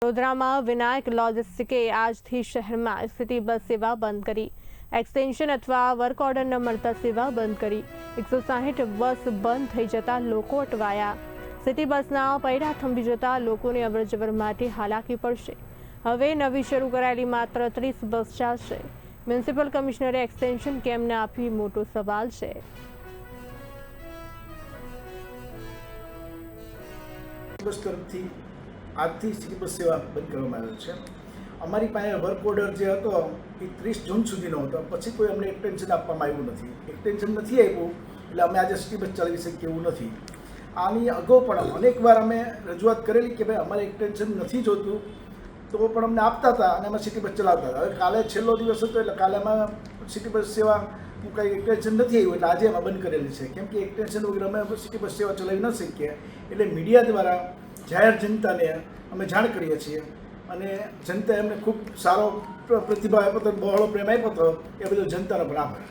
વડોદરામાં વિનાયક લોજિસ્ટિકે આજથી શહેરમાં સિટી બસ સેવા બંધ કરી. એક્સટેન્શન અથવા વર્ક ઓર્ડર ન મળતા સેવા બંધ કરી. 160 બસ બંધ થઈ જતા લોકો અટવાયા. સિટી બસના પૈડા થંભી જતા લોકોને અવરજવર માટે હાલાકી પડશે. હવે નવી શરૂ કરાયેલી માત્ર 30 બસ ચાલશે. મ્યુનિસિપલ કમિશનરે એક્સટેન્શન કેમ ન આપી મોટો સવાલ છે. બસ તરફથી આજથી સિટી બસ સેવા બંધ કરવામાં આવેલ છે. અમારી પાસે વર્ક ઓર્ડર જે હતો એ 30 જૂન સુધીનો હતો. પછી કોઈ અમને એક્સટેન્શન આપવામાં આવ્યું નથી. એક્સટેન્શન નથી આપ્યું એટલે અમે આજે સિટી બસ ચલાવી શકીએ એવું નથી. આની અગાઉ પણ અનેકવાર અમે રજૂઆત કરેલી કે ભાઈ અમારે એક્સટેન્શન નથી જોતું, તો પણ અમને આપતા હતા અને અમે સિટી બસ ચલાવતા હતા. હવે કાલે છેલ્લો દિવસ હતો એટલે કાલે અમે સિટી બસ સેવા કંઈ એક્સટેન્શન નથી આવ્યું એટલે આજે અમે બંધ કરેલી છે. કેમ કે એક્સટેન્શન વગર અમે સિટી બસ સેવા ચલાવી ન શકીએ. એટલે મીડિયા દ્વારા જાહેર જનતાને અમે જાણ કરીએ છીએ અને જનતાએ અમને ખૂબ સારો પ્રતિભાવ આપ્યો હતો, બહોળો પ્રેમ આપ્યો હતો. એ બદલ જનતાનો પણ આભાર.